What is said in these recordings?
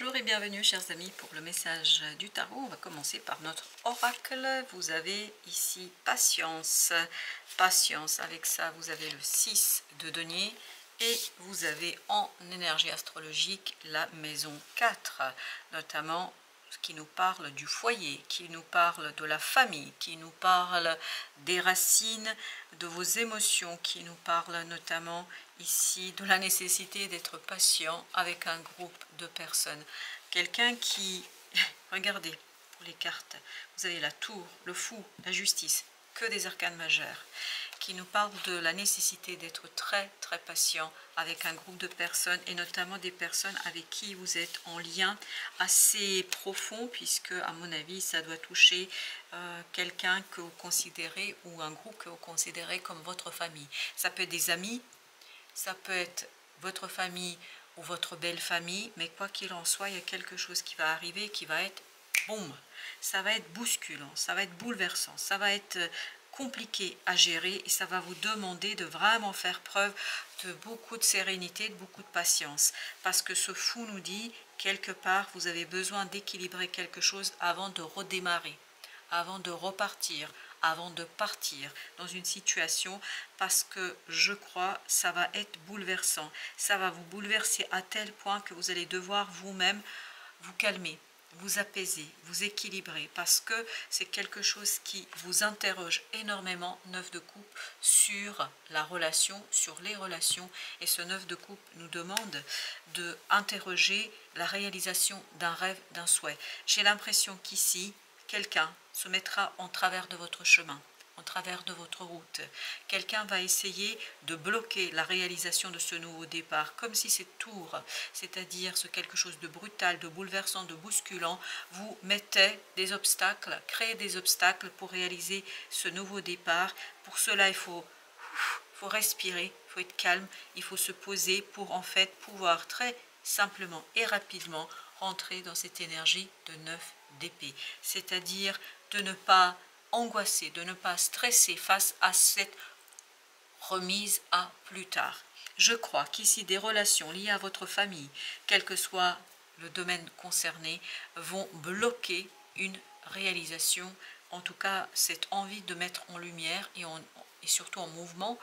Bonjour et bienvenue chers amis pour le message du tarot. On va commencer par notre oracle. Vous avez ici patience. Patience, avec ça vous avez le 6 de denier et vous avez en énergie astrologique la maison 4, notamment ce qui nous parle du foyer, qui nous parle de la famille, qui nous parle des racines, de vos émotions, qui nous parle notamment ici de la nécessité d'être patient avec un groupe de personnes. Quelqu'un qui, regardez pour les cartes, vous avez la tour, le fou, la justice, que des arcanes majeures, qui nous parle de la nécessité d'être très patient avec un groupe de personnes et notamment des personnes avec qui vous êtes en lien assez profond, puisque à mon avis ça doit toucher quelqu'un que vous considérez ou un groupe que vous considérez comme votre famille. Ça peut être des amis, ça peut être votre famille ou votre belle famille, mais quoi qu'il en soit, il y a quelque chose qui va arriver qui va être boum, ça va être bousculant, ça va être bouleversant, ça va être compliqué à gérer et ça va vous demander de vraiment faire preuve de beaucoup de sérénité, de beaucoup de patience, parce que ce fou nous dit quelque part vous avez besoin d'équilibrer quelque chose avant de redémarrer, avant de repartir, avant de partir dans une situation, parce que je crois ça va être bouleversant, ça va vous bouleverser à tel point que vous allez devoir vous-même vous calmer, vous apaiser, vous équilibrer, parce que c'est quelque chose qui vous interroge énormément, 9 de coupe, sur la relation, sur les relations, et ce 9 de coupe nous demande de interroger la réalisation d'un rêve, d'un souhait. J'ai l'impression qu'ici, quelqu'un se mettra en travers de votre chemin, en travers de votre route. Quelqu'un va essayer de bloquer la réalisation de ce nouveau départ, comme si cette tour, c'est-à-dire ce quelque chose de brutal, de bouleversant, de bousculant, vous mettait des obstacles, créait des obstacles pour réaliser ce nouveau départ. Pour cela, il faut respirer, il faut être calme, il faut se poser pour en fait pouvoir très simplement et rapidement rentrer dans cette énergie de 9 d'épée, c'est-à-dire de ne pas angoisser, de ne pas stresser face à cette remise à plus tard. Je crois qu'ici des relations liées à votre famille, quel que soit le domaine concerné, vont bloquer une réalisation, en tout cas cette envie de mettre en lumière et surtout en mouvement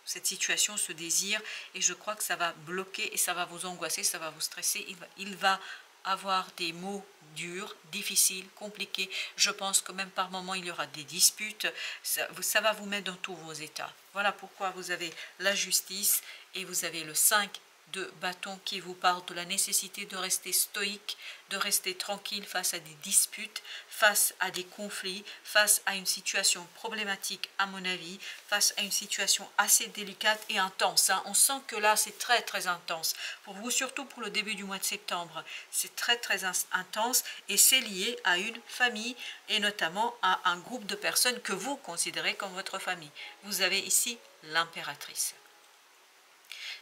cette situation, ce désir, et je crois que ça va bloquer et ça va vous angoisser, ça va vous stresser, il va avoir des mots durs, difficiles, compliqués. Je pense que même par moments il y aura des disputes, ça va vous mettre dans tous vos états. Voilà pourquoi vous avez la justice et vous avez le 5 de bâton qui vous parle de la nécessité de rester stoïque, de rester tranquille face à des disputes, face à des conflits, face à une situation problématique à mon avis, face à une situation assez délicate et intense. On sent que là c'est très intense. Pour vous, surtout pour le début du mois de septembre, c'est très intense et c'est lié à une famille et notamment à un groupe de personnes que vous considérez comme votre famille. Vous avez ici l'impératrice.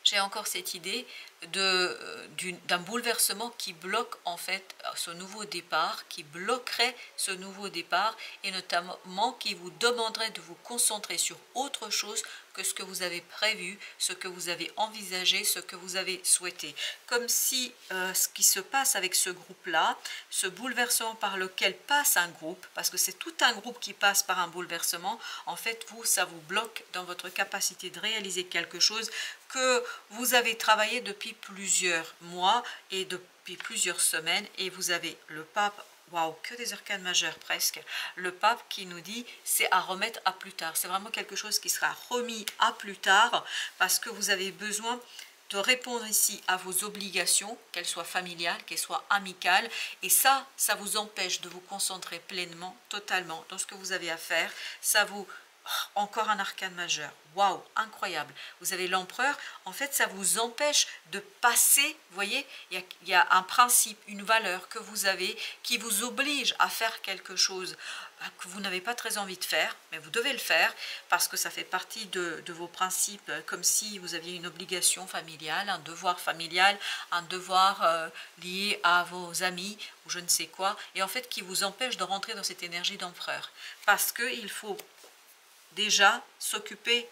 J'ai encore cette idée d'un bouleversement qui bloque en fait ce nouveau départ, qui bloquerait ce nouveau départ et notamment qui vous demanderait de vous concentrer sur autre chose que ce que vous avez prévu, ce que vous avez envisagé, ce que vous avez souhaité. Comme si ce qui se passe avec ce groupe-là, ce bouleversement par lequel passe un groupe, parce que c'est tout un groupe qui passe par un bouleversement, en fait, ça vous bloque dans votre capacité de réaliser quelque chose que vous avez travaillé depuis plusieurs mois et depuis plusieurs semaines, et vous avez le pape. Waouh, que des arcanes majeures presque. Le pape qui nous dit c'est à remettre à plus tard. C'est vraiment quelque chose qui sera remis à plus tard parce que vous avez besoin de répondre ici à vos obligations, qu'elles soient familiales, qu'elles soient amicales. Et ça vous empêche de vous concentrer pleinement, totalement dans ce que vous avez à faire. Ça vous... Encore un arcane majeur, waouh, incroyable. Vous avez l'empereur, en fait ça vous empêche de passer, vous voyez, il y a un principe, une valeur que vous avez qui vous oblige à faire quelque chose que vous n'avez pas très envie de faire, mais vous devez le faire parce que ça fait partie de vos principes, comme si vous aviez une obligation familiale, un devoir familial, un devoir lié à vos amis ou je ne sais quoi, et en fait qui vous empêche de rentrer dans cette énergie d'empereur, parce qu'il faut déjà s'occuper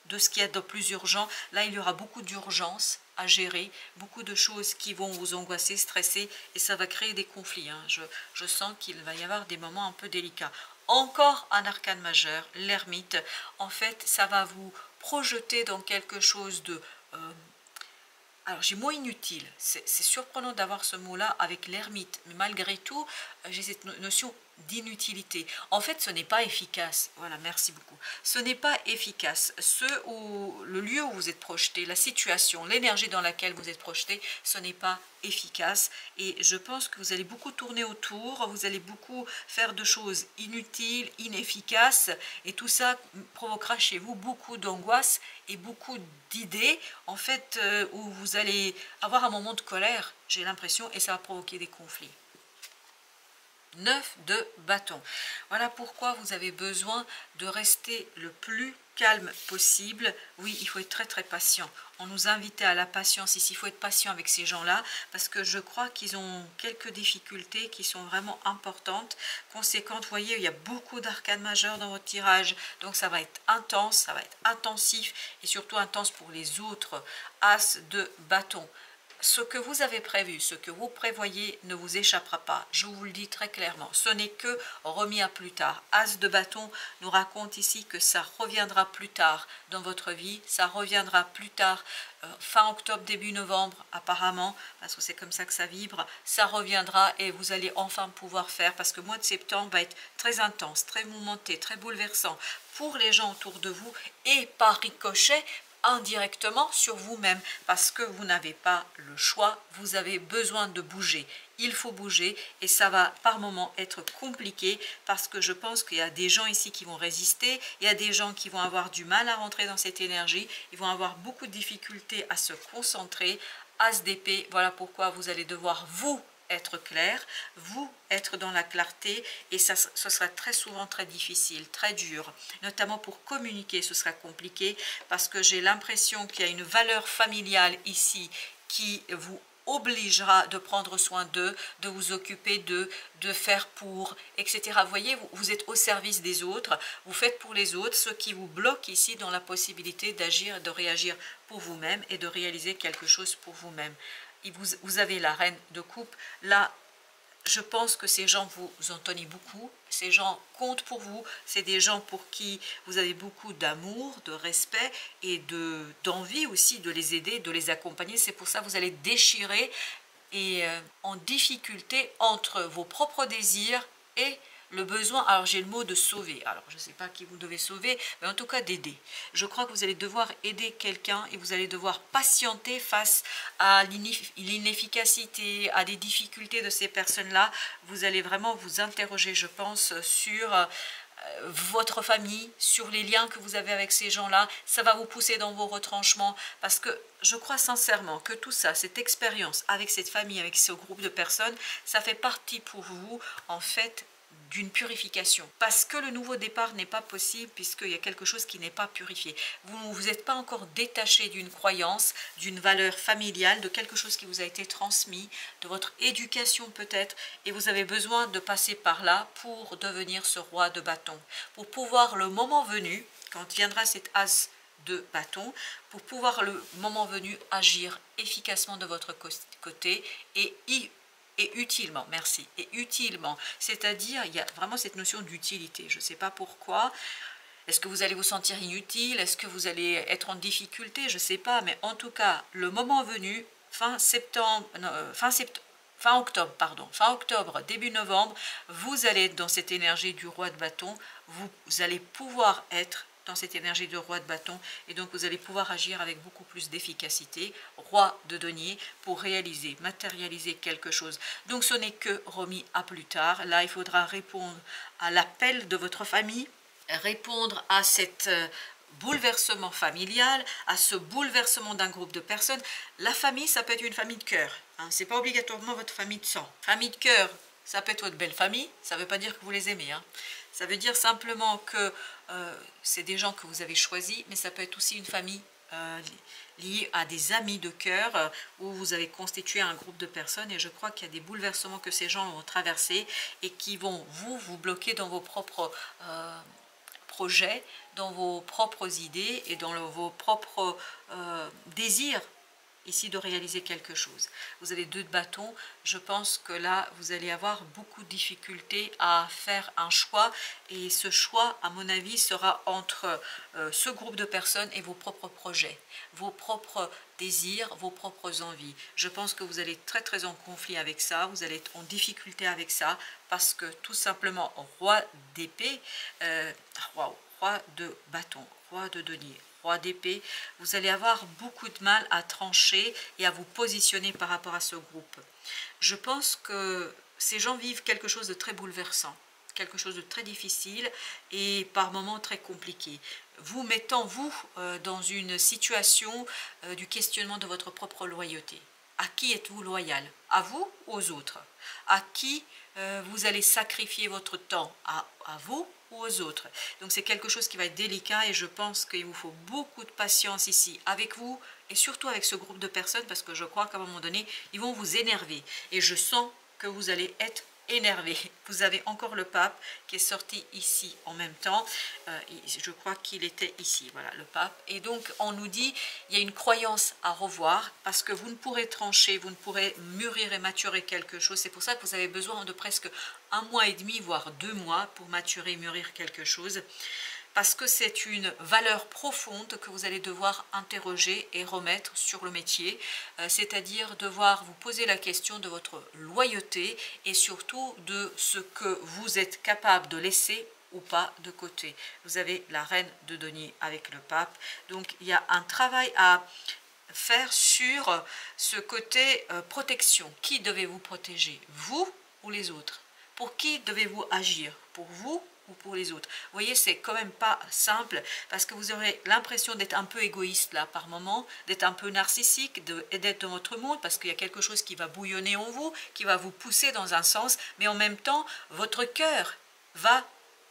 de ce qu'il y a de plus urgent. Là, il y aura beaucoup d'urgence à gérer, beaucoup de choses qui vont vous angoisser, stresser, et ça va créer des conflits. Hein. Je sens qu'il va y avoir des moments un peu délicats. Encore un arcane majeur, l'ermite. En fait, ça va vous projeter dans quelque chose de... alors j'ai mot inutile, c'est surprenant d'avoir ce mot-là avec l'ermite, mais malgré tout, j'ai cette notion d'inutilité. En fait, ce n'est pas efficace. Voilà, merci beaucoup. Ce n'est pas efficace. Le lieu où vous êtes projeté, la situation, l'énergie dans laquelle vous êtes projeté, ce n'est pas efficace. Et je pense que vous allez beaucoup tourner autour, vous allez beaucoup faire de choses inutiles, inefficaces, et tout ça provoquera chez vous beaucoup d'angoisse et beaucoup d'idées, en fait, où vous allez avoir un moment de colère, j'ai l'impression, et ça va provoquer des conflits. 9 de bâton. Voilà pourquoi vous avez besoin de rester le plus calme possible. Oui, il faut être très très patient. On nous invitait à la patience ici. Il faut être patient avec ces gens-là parce que je crois qu'ils ont quelques difficultés qui sont vraiment importantes, conséquentes. Vous voyez, il y a beaucoup d'arcanes majeures dans votre tirage. Donc ça va être intense, ça va être intensif et surtout intense pour les autres. As de bâton. Ce que vous avez prévu, ce que vous prévoyez ne vous échappera pas. Je vous le dis très clairement. Ce n'est que remis à plus tard. As de bâton nous raconte ici que ça reviendra plus tard dans votre vie. Ça reviendra plus tard, fin octobre, début novembre apparemment, parce que c'est comme ça que ça vibre. Ça reviendra et vous allez enfin pouvoir faire, parce que le mois de septembre va être très intense, très mouvementé, très bouleversant pour les gens autour de vous et par ricochet, indirectement sur vous-même, parce que vous n'avez pas le choix, vous avez besoin de bouger. Il faut bouger et ça va par moments être compliqué parce que je pense qu'il y a des gens ici qui vont résister, il y a des gens qui vont avoir du mal à rentrer dans cette énergie, ils vont avoir beaucoup de difficultés à se concentrer. As d'épée, voilà pourquoi vous allez devoir vous être clair, vous être dans la clarté, et ça, ce sera très souvent très difficile, très dur, notamment pour communiquer, ce sera compliqué parce que j'ai l'impression qu'il y a une valeur familiale ici qui vous obligera de prendre soin d'eux, de vous occuper d'eux, de faire pour, etc. Vous voyez, vous êtes au service des autres, vous faites pour les autres, ce qui vous bloque ici dans la possibilité d'agir, de réagir pour vous-même et de réaliser quelque chose pour vous-même. Vous avez la reine de coupe. Là, je pense que ces gens vous en tenez beaucoup. Ces gens comptent pour vous. C'est des gens pour qui vous avez beaucoup d'amour, de respect et d'envie aussi de les aider, de les accompagner. C'est pour ça que vous allez déchirer et en difficulté entre vos propres désirs et le besoin, alors j'ai le mot de sauver, alors je ne sais pas qui vous devez sauver, mais en tout cas d'aider. Je crois que vous allez devoir aider quelqu'un et vous allez devoir patienter face à l'inefficacité, à des difficultés de ces personnes-là. Vous allez vraiment vous interroger, je pense, sur votre famille, sur les liens que vous avez avec ces gens-là. Ça va vous pousser dans vos retranchements parce que je crois sincèrement que tout ça, cette expérience avec cette famille, avec ce groupe de personnes, ça fait partie pour vous, en fait, d'une purification. Parce que le nouveau départ n'est pas possible puisqu'il y a quelque chose qui n'est pas purifié. Vous n'êtes pas encore détaché d'une croyance, d'une valeur familiale, de quelque chose qui vous a été transmis, de votre éducation peut-être, et vous avez besoin de passer par là pour devenir ce roi de bâton. Pour pouvoir, le moment venu, quand viendra cet as de bâton, pour pouvoir le moment venu agir efficacement de votre côté et utilement, merci, et utilement, c'est-à-dire il y a vraiment cette notion d'utilité. Je ne sais pas pourquoi, est-ce que vous allez vous sentir inutile, est-ce que vous allez être en difficulté, je ne sais pas, mais en tout cas, le moment venu, fin octobre, début novembre, vous allez être dans cette énergie du roi de bâton, vous allez pouvoir être dans cette énergie de roi de bâton, et donc vous allez pouvoir agir avec beaucoup plus d'efficacité, roi de denier, pour réaliser, matérialiser quelque chose. Donc ce n'est que remis à plus tard. Là, il faudra répondre à l'appel de votre famille, répondre à cette bouleversement familial, à ce bouleversement d'un groupe de personnes. La famille, ça peut être une famille de cœur, hein, c'est pas obligatoirement votre famille de sang. Famille de cœur, ça peut être votre belle famille, ça ne veut pas dire que vous les aimez, hein. Ça veut dire simplement que c'est des gens que vous avez choisis, mais ça peut être aussi une famille liée à des amis de cœur où vous avez constitué un groupe de personnes, et je crois qu'il y a des bouleversements que ces gens vont traverser et qui vont vous bloquer dans vos propres projets, dans vos propres idées et dans vos propres désirs ici de réaliser quelque chose. Vous avez 2 de bâton, je pense que là vous allez avoir beaucoup de difficultés à faire un choix, et ce choix à mon avis sera entre ce groupe de personnes et vos propres projets, vos propres désirs, vos propres envies. Je pense que vous allez être très très en conflit avec ça, vous allez être en difficulté avec ça, parce que tout simplement roi d'épée, roi de bâton, roi de denier, roi d'épée, vous allez avoir beaucoup de mal à trancher et à vous positionner par rapport à ce groupe. Je pense que ces gens vivent quelque chose de très bouleversant, quelque chose de très difficile et par moments très compliqué. Vous mettant, vous, dans une situation du questionnement de votre propre loyauté. À qui êtes-vous loyal? À vous ou aux autres? À qui vous allez sacrifier votre temps? À vous ou aux autres? Donc c'est quelque chose qui va être délicat, et je pense qu'il vous faut beaucoup de patience ici avec vous et surtout avec ce groupe de personnes, parce que je crois qu'à un moment donné, ils vont vous énerver et je sens que vous allez être énervé. Vous avez encore le pape qui est sorti ici en même temps, je crois qu'il était ici, voilà le pape, et donc on nous dit il y a une croyance à revoir, parce que vous ne pourrez trancher, vous ne pourrez mûrir et maturer quelque chose. C'est pour ça que vous avez besoin de presque 1 mois et demi voire 2 mois pour maturer et mûrir quelque chose, parce que c'est une valeur profonde que vous allez devoir interroger et remettre sur le métier, c'est-à-dire devoir vous poser la question de votre loyauté et surtout de ce que vous êtes capable de laisser ou pas de côté. Vous avez la reine de denier avec le pape, donc il y a un travail à faire sur ce côté protection. Qui devez-vous protéger, vous ou les autres? Pour qui devez-vous agir? Pour vous ou pour les autres? Vous voyez, c'est quand même pas simple, parce que vous aurez l'impression d'être un peu égoïste là par moment, d'être un peu narcissique et d'être dans votre monde, parce qu'il y a quelque chose qui va bouillonner en vous, qui va vous pousser dans un sens, mais en même temps votre cœur va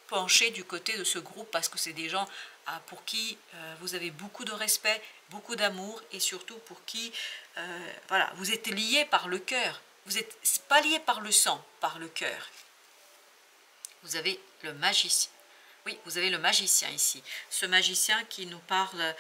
pencher du côté de ce groupe, parce que c'est des gens pour qui vous avez beaucoup de respect, beaucoup d'amour, et surtout pour qui voilà, vous êtes liés par le cœur. Vous n'êtes pas liés par le sang, par le cœur. Vous avez le magicien. Oui, vous avez le magicien ici. Ce magicien qui nous parle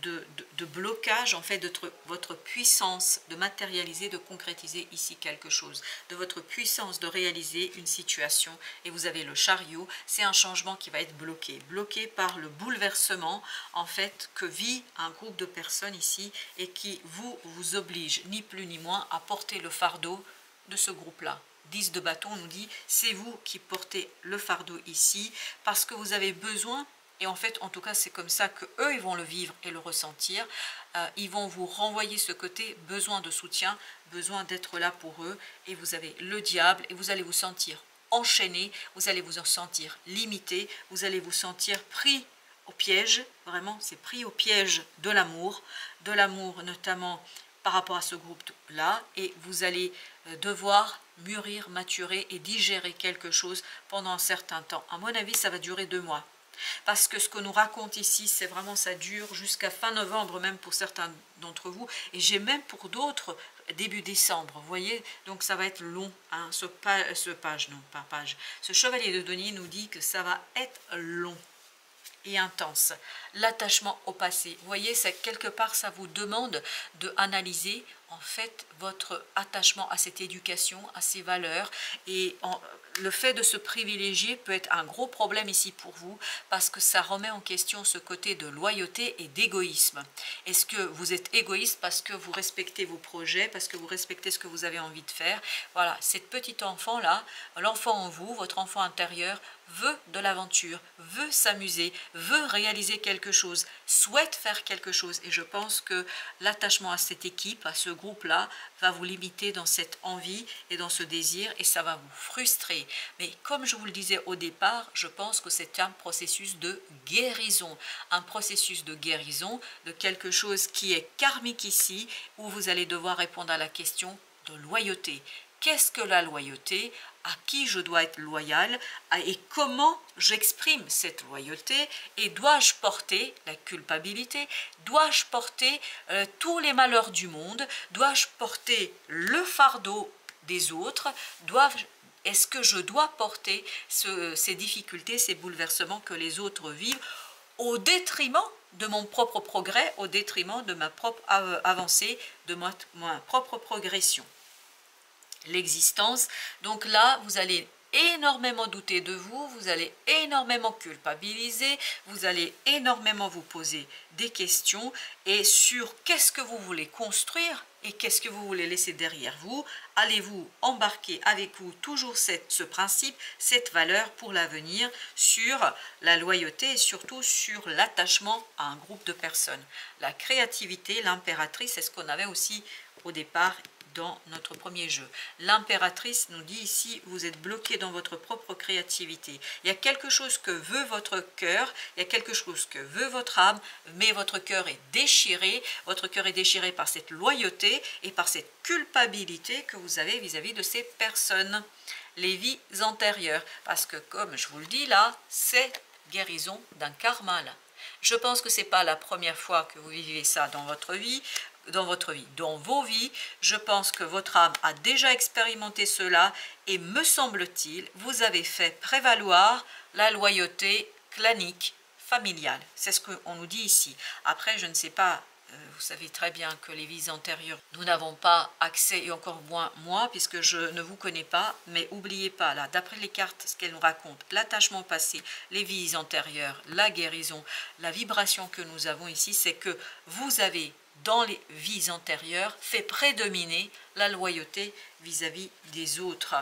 de blocage, en fait, de votre puissance de matérialiser, de concrétiser ici quelque chose, de votre puissance de réaliser une situation. Et vous avez le chariot, c'est un changement qui va être bloqué par le bouleversement, en fait, que vit un groupe de personnes ici, et qui vous oblige, ni plus ni moins, à porter le fardeau de ce groupe-là. 10 de bâton nous dit c'est vous qui portez le fardeau ici, parce que vous avez besoin, et en fait en tout cas c'est comme ça que eux ils vont le vivre et le ressentir, ils vont vous renvoyer ce côté besoin de soutien, besoin d'être là pour eux, et vous avez le diable, et vous allez vous sentir enchaîné, vous allez vous en sentir limité, vous allez vous sentir pris au piège, vraiment c'est pris au piège de l'amour notamment par rapport à ce groupe-là, et vous allez devoir mûrir, maturer et digérer quelque chose pendant un certain temps. À mon avis, ça va durer 2 mois. Parce que ce que nous raconte ici, c'est vraiment, ça dure jusqu'à fin novembre, même pour certains d'entre vous, et j'ai même pour d'autres début décembre, vous voyez, donc ça va être long, hein. Ce chevalier de denier nous dit que ça va être long et intense. L'attachement au passé, vous voyez, c'est quelque part, ça vous demande de analyser en fait votre attachement à cette éducation, à ces valeurs, et le fait de se privilégier peut être un gros problème ici pour vous, parce que ça remet en question ce côté de loyauté et d'égoïsme. Est-ce que vous êtes égoïste parce que vous respectez vos projets, parce que vous respectez ce que vous avez envie de faire? Voilà, cette petite enfant-là, l'enfant en vous, votre enfant intérieur, veut de l'aventure, veut s'amuser, veut réaliser quelque chose, souhaite faire quelque chose, et je pense que l'attachement à cette équipe, à ce groupe-là, va vous limiter dans cette envie et dans ce désir, et ça va vous frustrer. Mais comme je vous le disais au départ, je pense que c'est un processus de guérison, de quelque chose qui est karmique ici, où vous allez devoir répondre à la question de loyauté. Qu'est-ce que la loyauté? À qui je dois être loyal? Et comment j'exprime cette loyauté? Et dois-je porter la culpabilité? Dois-je porter tous les malheurs du monde? Dois-je porter le fardeau des autres? Est-ce que je dois porter ces difficultés, ces bouleversements que les autres vivent, au détriment de mon propre progrès au détriment de ma propre avancée, de ma propre progression. L'existence, donc là, vous allez énormément douter de vous, vous allez énormément culpabiliser, vous allez énormément vous poser des questions et sur qu'est-ce que vous voulez construire et qu'est-ce que vous voulez laisser derrière vous. Allez-vous embarquer avec vous toujours ce principe, cette valeur pour l'avenir sur la loyauté et surtout sur l'attachement à un groupe de personnes. La créativité, l'impératrice, c'est ce qu'on avait aussi au départ dans notre premier jeu. L'impératrice nous dit ici, vous êtes bloqué dans votre propre créativité. Il y a quelque chose que veut votre cœur, il y a quelque chose que veut votre âme, mais votre cœur est déchiré. Votre cœur est déchiré par cette loyauté et par cette culpabilité que vous avez vis-à-vis de ces personnes. Les vies antérieures, parce que comme je vous le dis là, c'est guérison d'un karma là. Je pense que ce n'est pas la première fois que vous vivez ça dans votre vie, dans vos vies. Je pense que votre âme a déjà expérimenté cela et me semble-t-il, vous avez fait prévaloir la loyauté clanique, familiale. C'est ce qu'on nous dit ici. Après, je ne sais pas, vous savez très bien que les vies antérieures, nous n'avons pas accès, et encore moins moi, puisque je ne vous connais pas, mais n'oubliez pas, là, d'après les cartes, ce qu'elles nous racontent, l'attachement passé, les vies antérieures, la guérison, la vibration que nous avons ici, c'est que vous avez dans les vies antérieures, fait prédominer la loyauté vis-à-vis des autres.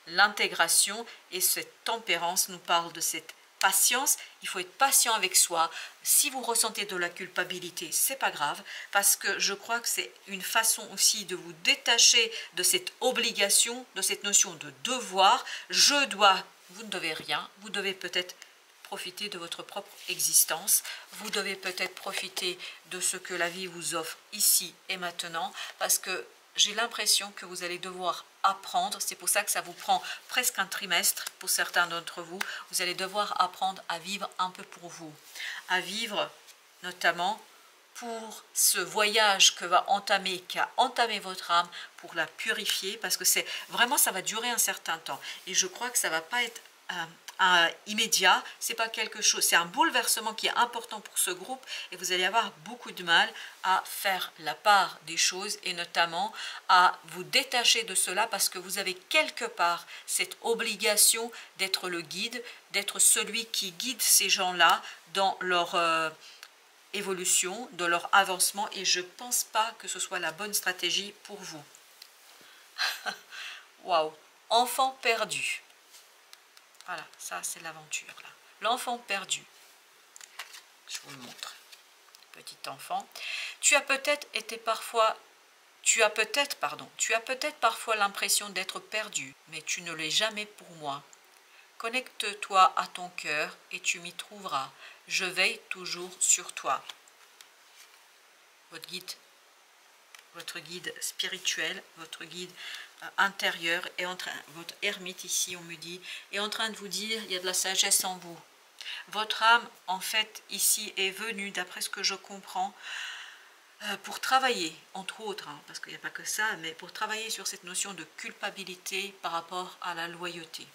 L'intégration et cette tempérance nous parlent de cette patience. Il faut être patient avec soi. Si vous ressentez de la culpabilité, c'est pas grave, parce que je crois que c'est une façon aussi de vous détacher de cette obligation, de cette notion de devoir. Je dois, vous ne devez rien, vous devez peut-être profiter de votre propre existence. Vous devez peut-être profiter de ce que la vie vous offre ici et maintenant, parce que j'ai l'impression que vous allez devoir apprendre. C'est pour ça que ça vous prend presque un trimestre pour certains d'entre vous. Vous allez devoir apprendre à vivre un peu pour vous, à vivre notamment pour ce voyage que va entamer, qui a entamé votre âme, pour la purifier, parce que c'est vraiment, ça va durer un certain temps. Et je crois que ça ne va pas être immédiat, c'est pas quelque chose, c'est un bouleversement qui est important pour ce groupe et vous allez avoir beaucoup de mal à faire la part des choses et notamment à vous détacher de cela parce que vous avez quelque part cette obligation d'être le guide, d'être celui qui guide ces gens-là dans leur évolution, dans leur avancement et je pense pas que ce soit la bonne stratégie pour vous. Waouh, enfant perdu. Voilà, ça c'est l'aventure là. L'enfant perdu. Je vous le montre. Petit enfant. Tu as peut-être parfois l'impression d'être perdu, mais tu ne l'es jamais pour moi. Connecte-toi à ton cœur et tu m'y trouveras. Je veille toujours sur toi. Votre guide spirituel, votre guide intérieur est en train, votre ermite ici on me dit, est en train de vous dire il y a de la sagesse en vous. Votre âme en fait ici est venue, d'après ce que je comprends, pour travailler, entre autres, hein, parce qu'il n'y a pas que ça, mais pour travailler sur cette notion de culpabilité par rapport à la loyauté.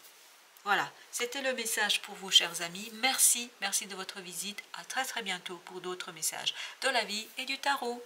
Voilà, c'était le message pour vous chers amis. Merci de votre visite. À très bientôt pour d'autres messages de la vie et du tarot.